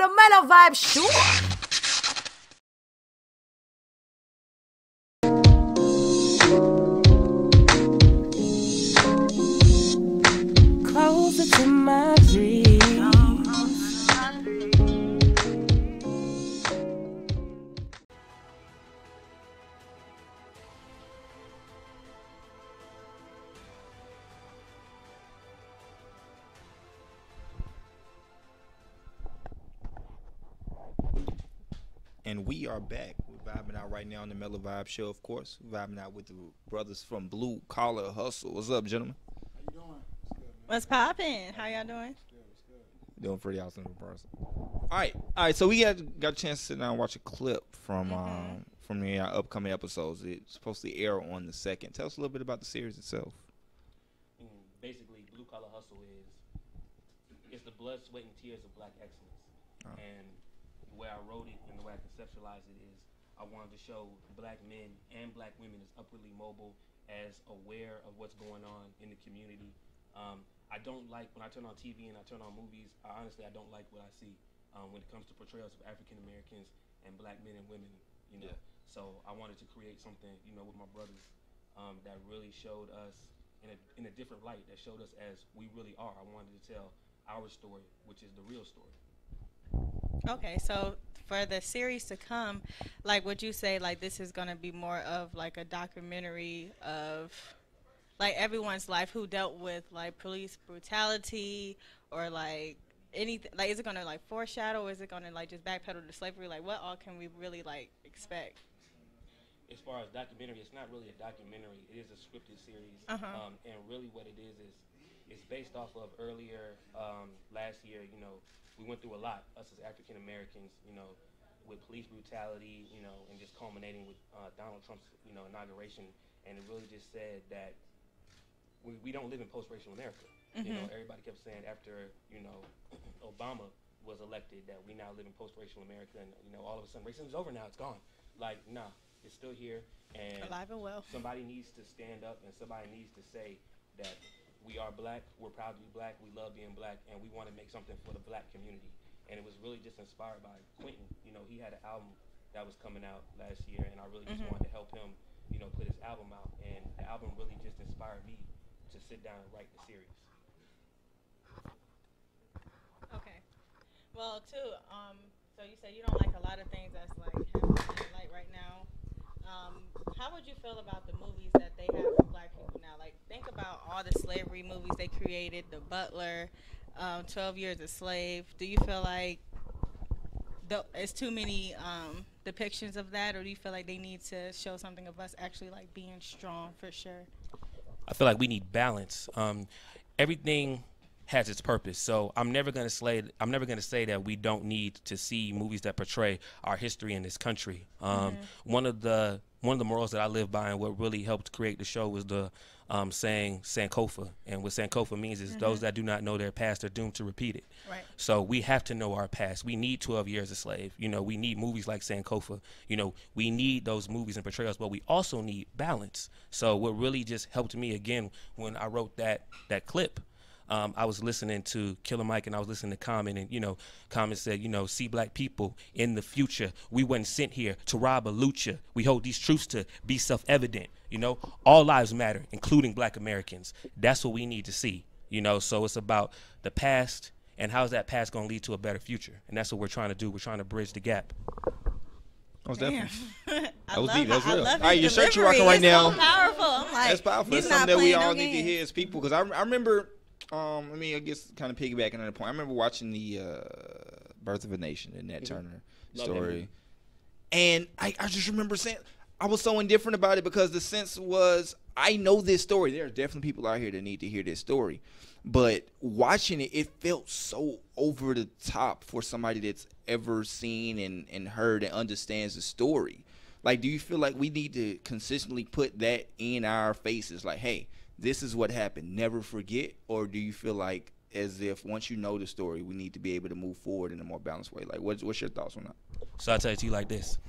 The Mellow Vibe Show. Closer to my dreams. And we are back. We're vibing out right now on the Mellow Vibe Show, of course. We're vibing out with the brothers from Blue Collar Hustle. What's up, gentlemen? How you doing? What's good, man? What's poppin'? How y'all doing? What's good? Doing pretty awesome in person. All right. So we got a chance to sit down and watch a clip from the upcoming episodes. It's supposed to air on the 2nd. Tell us a little bit about the series itself. Basically, Blue Collar Hustle is the blood, sweat, and tears of black excellence. And the way I wrote it and the way I conceptualized it is I wanted to show black men and black women as upwardly mobile, as aware of what's going on in the community. I don't like, when I turn on TV and I turn on movies, honestly, I don't like what I see when it comes to portrayals of African Americans and black men and women, you know. Yeah. So I wanted to create something, you know, with my brothers that really showed us in a different light, that showed us as we really are. I wanted to tell our story, which is the real story. Okay, so for the series to come, like, would you say, like, this is going to be more of, like, a documentary of, like, everyone's life who dealt with, like, police brutality or, like, anything? Like, is it going to, like, foreshadow, or is it going to, like, just backpedal to slavery? Like, what all can we really, like, expect? As far as documentary, it's not really a documentary. It is a scripted series. And really what it is it's based off of earlier last year, you know, we went through a lot, us as African Americans, you know, with police brutality, you know, and just culminating with Donald Trump's, you know, inauguration. And it really just said that we don't live in post-racial America. You know, everybody kept saying after, you know, Obama was elected that we now live in post-racial America, and, you know, all of a sudden racism is over now, it's gone. Like, nah, it's still here, and alive and well. Somebody needs to stand up, and somebody needs to say that we are black, we're proud to be black, we love being black, and we want to make something for the black community. And it was really just inspired by Quentin. You know, he had an album that was coming out last year, and I really just wanted to help him, you know, put his album out. And the album really just inspired me to sit down and write the series. Okay. Well, too, so you said you don't like a lot of things that's, like, happening in light right now. How would you feel about the movies that they have for black people now? Like, think about all the slavery movies they created, The Butler, 12 Years a Slave. Do you feel like it's too many depictions of that, or do you feel like they need to show something of us actually, like, being strong for sure? I feel like we need balance. Everything has its purpose. So I'm never going to say that we don't need to see movies that portray our history in this country. One of the morals that I live by and what really helped create the show was the saying Sankofa. And what Sankofa means is those that do not know their past are doomed to repeat it. Right. So we have to know our past. We need 12 Years a Slave. You know, we need movies like Sankofa. You know, we need those movies and portrayals, but we also need balance. So what really just helped me, again, when I wrote that clip, I was listening to Killer Mike, and I was listening to Common, and, you know, Common said, you know, see black people in the future. We weren't sent here to rob a lucha. We hold these truths to be self-evident. You know, all lives matter, including black Americans. That's what we need to see, you know. So it's about the past and how's that past going to lead to a better future. And that's what we're trying to do. We're trying to bridge the gap. Most definitely. That was deep. That's real. All right, your shirt you're rocking right now. So powerful. I'm like, that's powerful. he's That's not something that we playing all no need to games. hear as people. Because I remember, I guess kind of piggybacking on that point. I remember watching the Birth of a Nation, the Nat Turner story. And I just remember saying, I was so indifferent about it because the sense was, I know this story. There are definitely people out here that need to hear this story. But watching it, it felt so over the top for somebody that's ever seen and heard and understands the story. Like, do you feel like we need to consistently put that in our faces? Like, hey, this is what happened. Never forget. Or do you feel like as if once you know the story, we need to be able to move forward in a more balanced way? Like, what's your thoughts on that? So I'll tell it to you like this.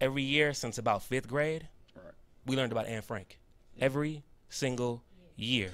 Every year since about 5th grade, we learned about Anne Frank. Every single year.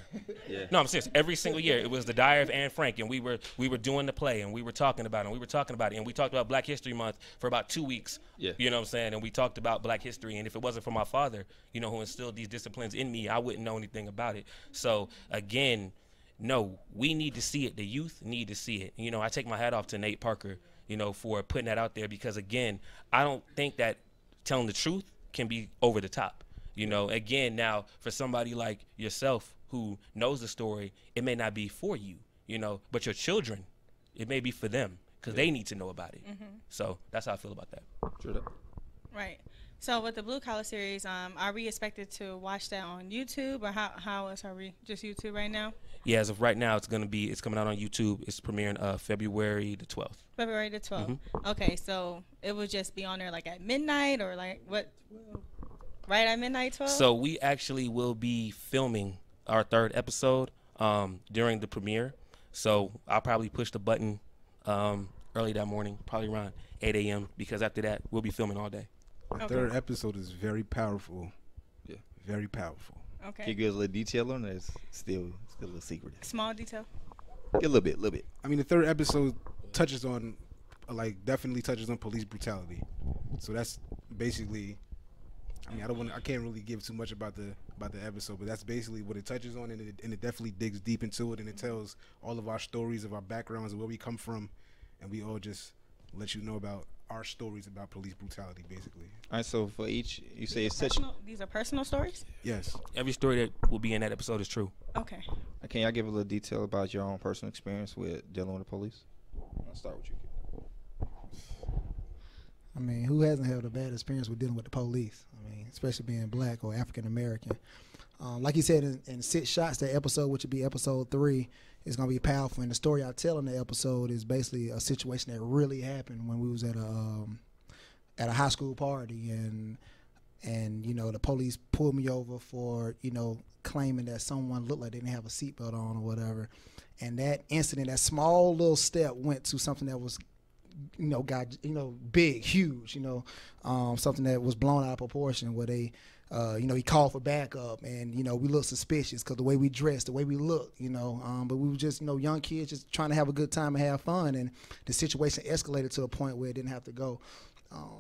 Yeah. No, I'm serious. Every single year, it was the Diary of Anne Frank, and we were doing the play, and we were talking about it, and we talked about Black History Month for about 2 weeks. Yeah. You know what I'm saying? And we talked about Black history, and if it wasn't for my father, you know, who instilled these disciplines in me, I wouldn't know anything about it. So again, no, we need to see it. The youth need to see it. You know, I take my hat off to Nate Parker, you know, for putting that out there, because again, I don't think that telling the truth can be over the top. You know, again, now for somebody like yourself who knows the story, it may not be for you, you know, but your children, it may be for them, because they need to know about it. So that's how I feel about that. True. Right. So with the Blue Collar series, are we expected to watch that on YouTube, or how else are we just YouTube right now? Yeah, as of right now, it's coming out on YouTube. It's premiering February the 12th. February the 12th. Okay, so it would just be on there like at midnight, or like what? Right at midnight, 12? So we actually will be filming our 3rd episode during the premiere. So I'll probably push the button early that morning, probably around 8 a.m. because after that, we'll be filming all day. The 3rd episode is very powerful. Yeah. Very powerful. Okay. Can you give us a little detail on it? It's still a little secret. Small detail. Get a little bit. I mean, the 3rd episode touches on, definitely touches on police brutality. So that's basically, I mean, I can't really give too much about the episode, but that's basically what it touches on, and it definitely digs deep into it, and it tells all of our stories of our backgrounds and where we come from, and we all just let you know about our stories about police brutality, basically. All right, so for each, you say it's such. These are personal stories? Yes. Every story that will be in that episode is true. Okay. Can y'all give a little detail about your own personal experience with dealing with the police? I'll start with you. I mean, who hasn't had a bad experience with dealing with the police? I mean, especially being black or African American. Like you said, in 6 shots, that episode, which would be episode 3, is going to be powerful. And the story I tell in the episode is basically a situation that really happened when we was at a high school party, and you know, the police pulled me over for, you know, claiming that someone looked like they didn't have a seatbelt on or whatever. And that incident, that small little step, went to something that was, you know, big, huge, you know, something that was blown out of proportion, where they, you know, he called for backup, and, you know, we looked suspicious because the way we dressed, the way we looked, you know, but we were just, you know, young kids just trying to have a good time and have fun, and the situation escalated to a point where it didn't have to go.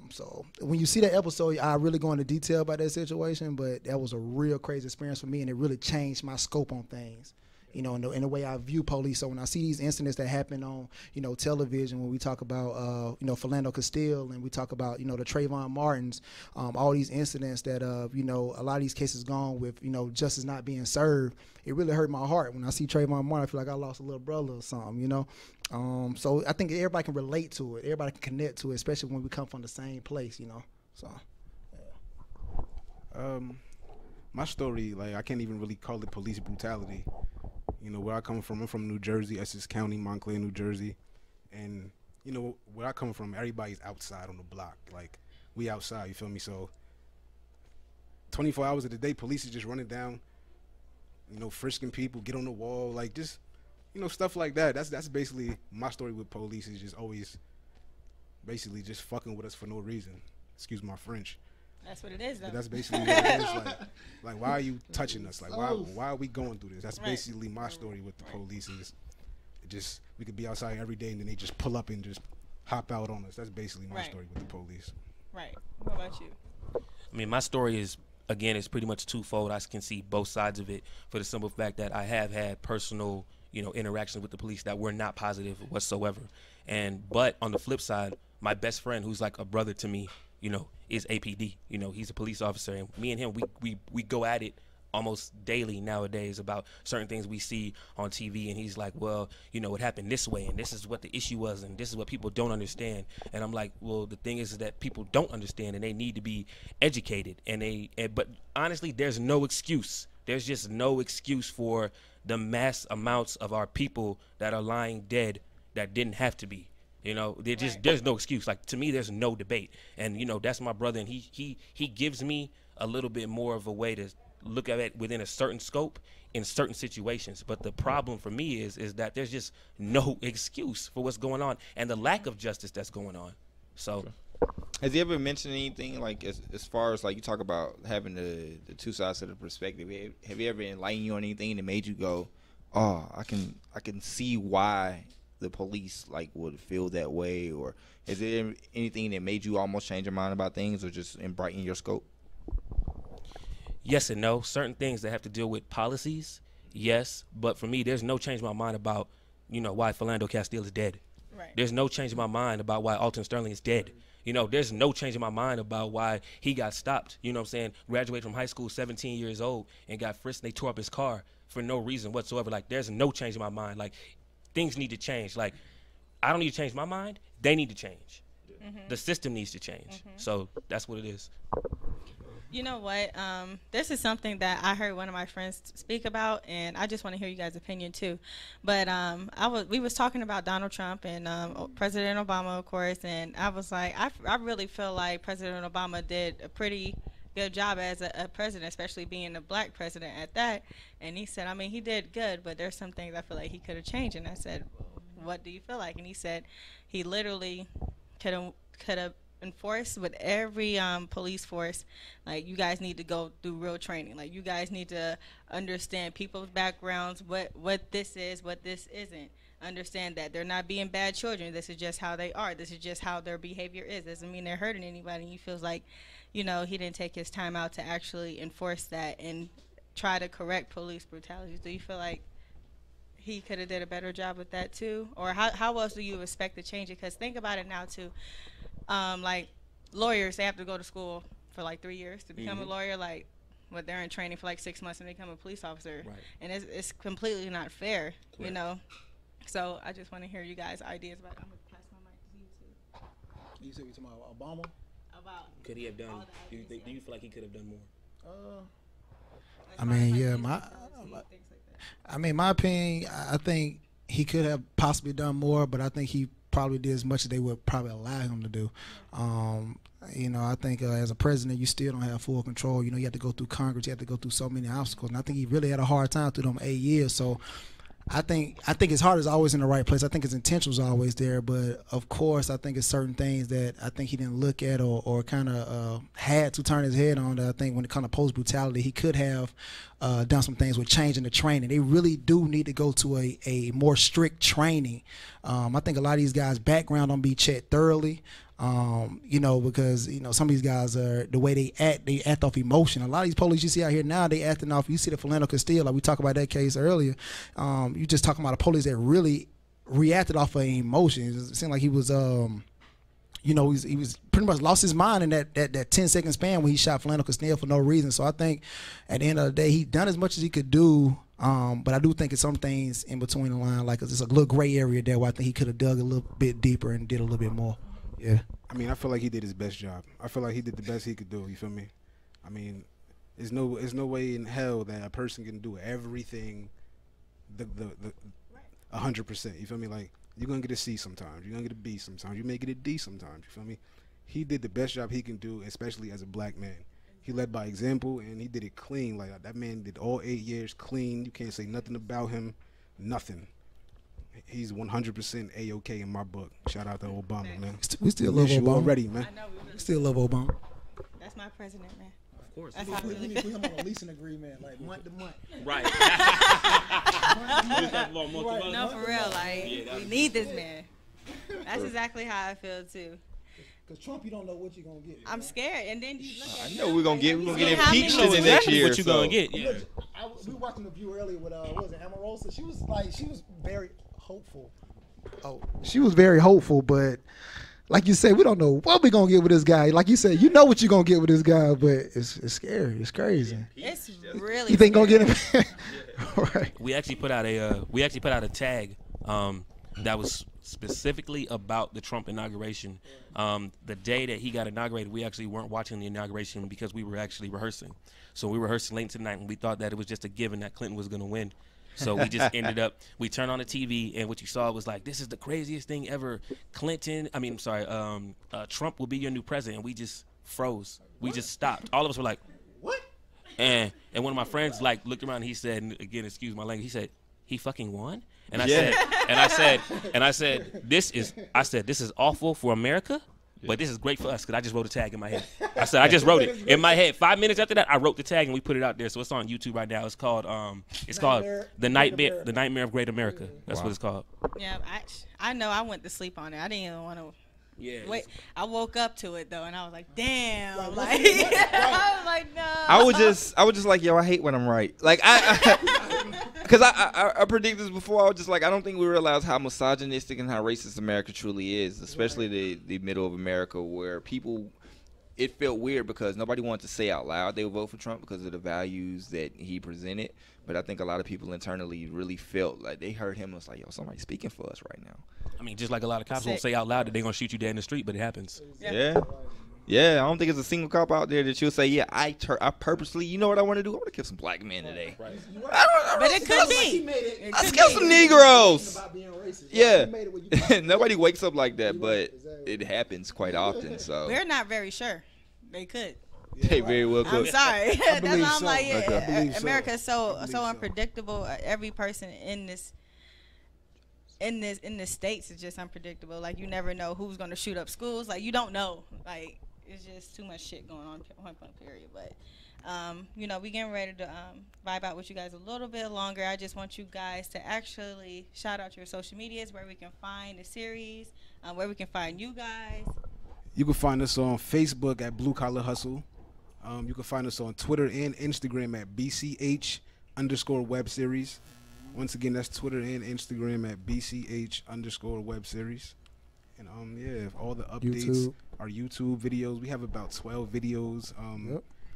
So when you see that episode, I really go into detail about that situation, but that was a real crazy experience for me, and it really changed my scope on things. You know, in the way I view police. So when I see these incidents that happen on, you know, television, when we talk about, you know, Philando Castile, and we talk about, you know, the Trayvon Martins, all these incidents that, you know, a lot of these cases gone with, you know, justice not being served, it really hurt my heart. When I see Trayvon Martin, I feel like I lost a little brother or something, you know. So I think everybody can relate to it. Everybody can connect to it, especially when we come from the same place, you know. So, yeah. My story, like, I can't even really call it police brutality. You know, where I come from, I'm from New Jersey, Essex County, Montclair, New Jersey. And, you know, where I come from, everybody's outside on the block. Like, we outside, you feel me? So 24 hours of the day, police is just running down, you know, frisking people, get on the wall, like, just, you know, stuff like that. That's basically my story with police, is just always basically just fucking with us for no reason. Excuse my French. That's what it is, though. But that's basically what it is. Like, why are you touching us? Like, why are we going through this? That's basically my story with the police. Is it just, we could be outside every day and then they just pull up and just hop out on us. That's basically my story with the police. Right. What about you? I mean, my story is, again, it's pretty much twofold. I can see both sides of it, for the simple fact that I have had personal, you know, interactions with the police that were not positive whatsoever. But on the flip side, my best friend, who's like a brother to me, you know, is APD. You know, he's a police officer, and me and him, we go at it almost daily nowadays about certain things we see on TV, and he's like, well, you know, it happened this way, and this is what the issue was, and this is what people don't understand. And I'm like, well, the thing is that people don't understand, and they need to be educated, but honestly, there's no excuse. There's just no excuse for the mass amounts of our people that are lying dead that didn't have to be. You know, there's no excuse. Like, to me, there's no debate. And, you know, that's my brother, and he gives me a little bit more of a way to look at it within a certain scope in certain situations. But the problem for me is that there's just no excuse for what's going on and the lack of justice that's going on. So Has he ever mentioned anything like as far as like you talk about having the two sides of the perspective? Have you ever enlightened you on anything that made you go, "Oh, I can see why the police like would feel that way," or is there anything that made you almost change your mind about things, or just brighten your scope? Yes and no. Certain things that have to deal with policies, yes. But for me, there's no change in my mind about, why Philando Castile is dead. Right. There's no change in my mind about why Alton Sterling is dead. There's no change in my mind about why he got stopped. You know what I'm saying? Graduated from high school, 17 years old, and got frisked and they tore up his car for no reason whatsoever. Like, there's no change in my mind. Like, things need to change. Like, I don't need to change my mind. They need to change. Mm-hmm. The system needs to change. Mm-hmm. So that's what it is. You know what? This is something that I heard one of my friends speak about, and I just want to hear you guys' opinion too. But we was talking about Donald Trump and President Obama, of course, and I was like, I really feel like President Obama did a pretty good job as a president, especially being a black president at that. And he said, I mean, he did good, but there's some things I feel like he could have changed. And I said, what do you feel like? And he said he literally could have enforced with every police force, like, you guys need to go through real training. Like, you guys need to understand people's backgrounds, what this is, what this isn't. Understand that they're not being bad children. This is just how they are. This is just how their behavior is. Doesn't mean they're hurting anybody. And he feels like, he didn't take his time out to actually enforce that and try to correct police brutality. Do you feel like he could have did a better job with that too? Or how else do you expect to change it? Because think about it now too. Like, lawyers, they have to go to school for like 3 years to become a lawyer. Like, they're in training for like 6 months and they become a police officer. Right. And it's completely not fair, Correct. So I just want to hear you guys' ideas about it. I'm going to pass my mic to you too. You said you talking about Obama? About Could he have done? all the Do ideas, you feel like he could have done more? As I far as, mean, like, yeah, police my brutality, things like that. I mean, my opinion, I think he could have possibly done more, but I think he probably did as much as they would probably allow him to do. I think as a president, you still don't have full control. You have to go through Congress. You have to go through so many obstacles. And I think he really had a hard time through them 8 years. So I think his heart is always in the right place. I think his intention was always there. But, of course, I think it's certain things that I think he didn't look at or kind of had to turn his head on. That I think when it comes to police brutality, he could have done some things with changing the training. They really do need to go to a more strict training. I think a lot of these guys' background don't be checked thoroughly. Because some of these guys are the way they act off emotion. A lot of these police you see out here now, they acting off. You see the Philando Castile, like we talked about that case earlier. You just talking about a police that really reacted off of emotions. It seemed like he was, he was pretty much lost his mind in that 10-second span when he shot Philando Castile for no reason. So I think at the end of the day, he done as much as he could do. But I do think it's some things in between the line, like it's a little gray area there where I think he could have dug a little bit deeper and did a little bit more. Yeah. I mean, I feel like he did his best job. I feel like he did the best he could do. You feel me? I mean, there's no way in hell that a person can do everything the 100%. You feel me? Like, you're gonna get a C sometimes. You're gonna get a B sometimes. You may get a D sometimes. You feel me? He did the best job he can do, especially as a black man. He led by example, and he did it clean. Like, that man did all 8 years clean. You can't say nothing about him. Nothing. He's 100% A-OK in my book. Shout out to Obama, man. We still love You Obama. already, man. I know we really Still love Obama. That's my president, man. Of course. That's how I We really need to feel. put him on a leasing agreement, like month to month. Right. No, for real. Like, we need this man. That's exactly how I feel too. Because Trump, you don't know what you're going to get. I'm scared, and then you look at I him, know we're gonna like, get have you impeached seen how in many- the next year. What you gonna get? Yeah. We were watching the View earlier with what was it, Amarosa? She was very hopeful. Oh, she was very hopeful, but like you said, we don't know what we're gonna get with this guy. Like you said, you know what you're gonna get with this guy, but it's scary. It's crazy. It's really. You think gonna scary. get him? Right. We actually put out a tag that was specifically about the Trump inauguration. The day that he got inaugurated, we actually weren't watching the inauguration because we were actually rehearsing. So we were rehearsing late into the night, and we thought that it was just a given that Clinton was going to win. So we just ended up, we turned on the TV, and what you saw was like, this is the craziest thing ever. Trump will be your new president. And we just froze. We just stopped. All of us were like, What? and one of my friends like looked around and he said, and again, excuse my language, he said, he fucking won? And I Yeah. said, this is awful for America, But this is great for us because I just wrote a tag in my head. I said I just wrote it in my head. 5 minutes after that, I wrote the tag and we put it out there. So it's on YouTube right now. It's called The Nightmare of Great America. That's what it's called. Yeah, I know I went to sleep on it. I didn't even want to. Yeah. Wait, I woke up to it though, and I was like, "Damn!" Like, I was like, "No." I was just like, yo, I hate when I'm right. Like because I predicted this before. I was just like, I don't think we realize how misogynistic and how racist America truly is, especially the middle of America, where people. It felt weird because nobody wanted to say out loud they would vote for Trump because of the values that he presented. But I think a lot of people internally really felt like they heard him and was like, yo, somebody's speaking for us right now. I mean, just like a lot of cops won't say out loud that they're going to shoot you dead in the street, but it happens. Yeah. Yeah, I don't think there's a single cop out there that you'll say, yeah, I purposely, you know what I want to do? I want to kill some black men today. Right. But it could be. Let's kill some Negroes. Yeah. Nobody wakes up like that, but it happens quite often. So We're not very sure. They could. they very well I'm could. sorry. That's why I'm so. like, I believe so. America is so I believe so. unpredictable. Every person in the states is just unpredictable. Like you never know who's gonna shoot up schools. Like you don't know. Like it's just too much shit going on. Point blank period. But you know, we getting ready to vibe out with you guys a little bit longer. I just want you guys to actually shout out your social medias where we can find the series, where we can find you guys. You can find us on Facebook at Blue Collar Hustle. You can find us on Twitter and Instagram at BCH_web series. Once again, that's Twitter and Instagram at BCH_web series. And yeah, all the updates, our YouTube videos. We have about 12 videos.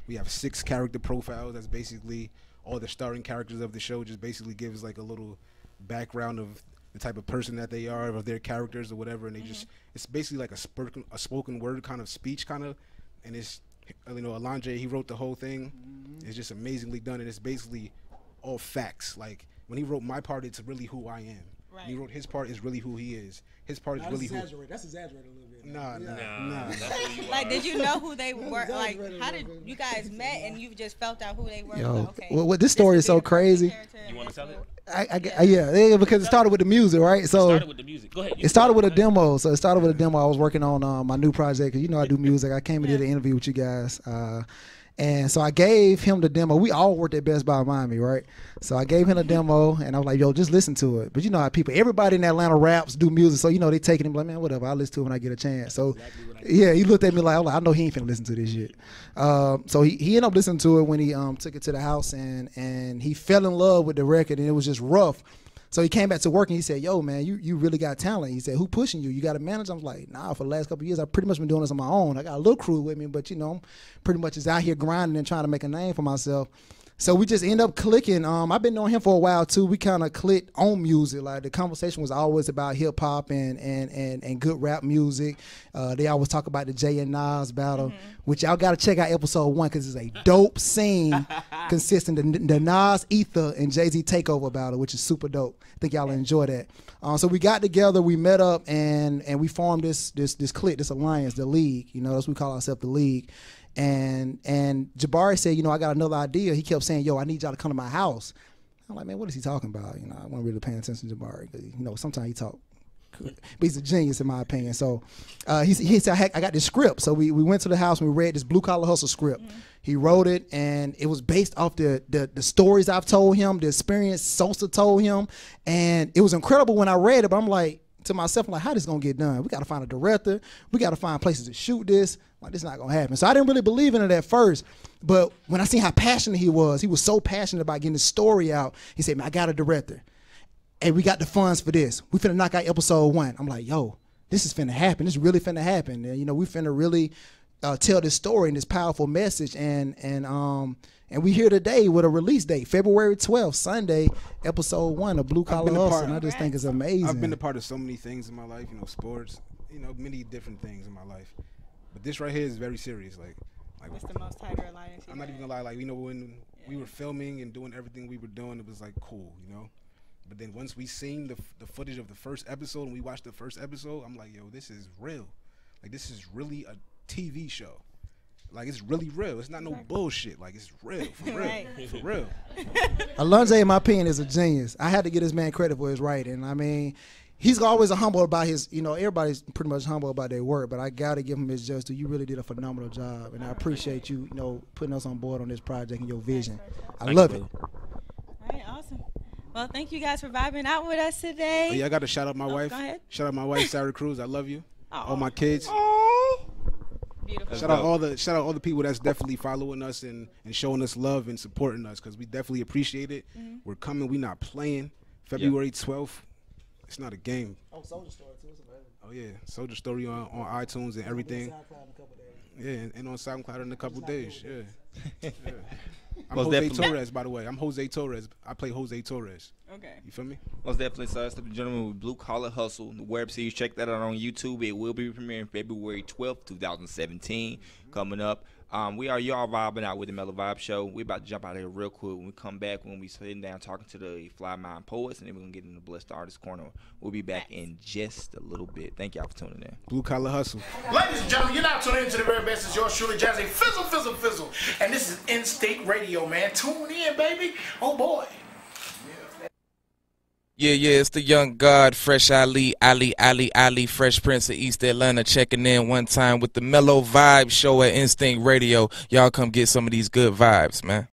We have 6 character profiles. That's basically all the starring characters of the show. Just basically gives like a little background of the type of person that they are, of their characters or whatever. And they just, it's basically like a spoken word kind of speech kind of. And it's, you know, Alonjay, he wrote the whole thing. It's just amazingly done. And it's basically all facts. Like when he wrote my part, it's really who I am. Right. When he wrote his part, it's really who he is. His part is really who. That's exaggerated a little bit. Nah. Like, did you know who they were? Like, how did you guys met and you just felt out who they were? Yo, like, okay, well, this story is so crazy. You want to tell it? Yeah, because it started with the music, right? So It started with the music. Go ahead. it started with a demo. So it started with a demo. I was working on my new project because you know I do music. I came and did an interview with you guys. And so I gave him the demo. We all worked at Best Buy Miami, right? So I gave him the demo, and I was like, yo, just listen to it. But you know how people, everybody in Atlanta raps, do music. So, you know, they taking him like, man, whatever. I'll listen to it when I get a chance. So, yeah, he looked at me like, I know he ain't finna listen to this shit. So he ended up listening to it when he took it to the house, and he fell in love with the record, and it was just rough. So he came back to work and he said, yo, man, you really got talent. He said, who pushing you? You got a manager? I was like, nah, for the last couple of years, I've pretty much been doing this on my own. I got a little crew with me, but, you know, I'm pretty much just out here grinding and trying to make a name for myself. So we just end up clicking. I've been knowing him for a while, too. We kind of clicked on music. Like, the conversation was always about hip-hop and good rap music. They always talk about the Jay and Nas battle, which y'all got to check out episode 1 because it's a dope scene consisting of the Nas, Ether, and Jay-Z takeover battle, which is super dope. I think y'all will enjoy that. So we got together, we met up, and we formed this clique, this alliance, the League. You know, that's what we call ourselves, the League. And Jabari said, you know, I got another idea. He kept saying, yo, I need y'all to come to my house. I'm like, man, what is he talking about? You know, I wasn't really paying attention to Jabari because, you know, sometimes he talk. But he's a genius in my opinion. So he said, heck, I got this script. So we went to the house and we read this Blue Collar Hustle script. He wrote it, and it was based off the stories I've told him, the experience Sosa told him. And it was incredible when I read it, but I'm like, to myself, I'm like, how this gonna get done? We gotta find a director. We gotta find places to shoot this. Like, this is not gonna happen. So I didn't really believe in it at first. But when I seen how passionate he was so passionate about getting the story out. He said, man, I got a director. And we got the funds for this. We finna knock out episode 1. I'm like, yo, this is finna happen. This is really finna happen. And, you know, we finna really tell this story and this powerful message. And we here today with a release date, February 12th, Sunday, episode 1 of Blue Collar Hustle. And I just think it's amazing. I've been a part of so many things in my life, you know, sports, you know, many different things in my life. But this right here is very serious. Like What's the most tighter alliance? I'm not even gonna lie. Like, you know, when we were filming and doing everything we were doing, it was like cool, you know. But then once we seen the footage of the first episode and we watched the first episode, I'm like, yo, this is real. Like, this is really a TV show. Like, it's really real. It's not no bullshit. Like, it's real, for real, for real. Alonjay, in my opinion, is a genius. I had to give this man credit for his writing. I mean, he's always humble about his, everybody's pretty much humble about their work, but I got to give him his just due. You really did a phenomenal job, and I appreciate you, putting us on board on this project and your vision. I love it. All right, awesome. Well, thank you guys for vibing out with us today. Oh, yeah, I got to shout out my wife. Go ahead. Shout out my wife, Sarah Cruz. I love you. All my kids. Beautiful. Shout out all the people that's definitely following us and showing us love and supporting us, because we definitely appreciate it. We're coming. We not playing. February 12th. It's not a game. Oh, Soldier Story too. Oh yeah, Soldier Story on iTunes and everything. Yeah, and on SoundCloud in a couple days. Yeah. I'm Jose Torres, by the way. I'm Jose Torres. I play Jose Torres. Okay. You feel me? Most definitely, sir. Ladies and gentlemen, with Blue Collar Hustle, the web series. Check that out on YouTube. It will be premiering February 12th, 2017. Coming up. We are y'all vibing out with the Mellow Vibe Show. We're about to jump out of here real quick. When we come back, when we sitting down talking to the Fly Mind Poets, and then we're going to get in the Blessed Artist Corner. We'll be back in just a little bit. Thank y'all for tuning in. Blue Collar Hustle. Ladies and gentlemen, you're now tuning into the very best. It's yours truly, Jazzy Fizzle, Fizzle, Fizzle. And this is In-State Radio, man. Tune in, baby. Oh, boy. Yeah, it's the young God, Fresh Ali, Fresh Prince of East Atlanta, checking in one time with the Mellow Vibe Show at Instinct Radio. Y'all come get some of these good vibes, man.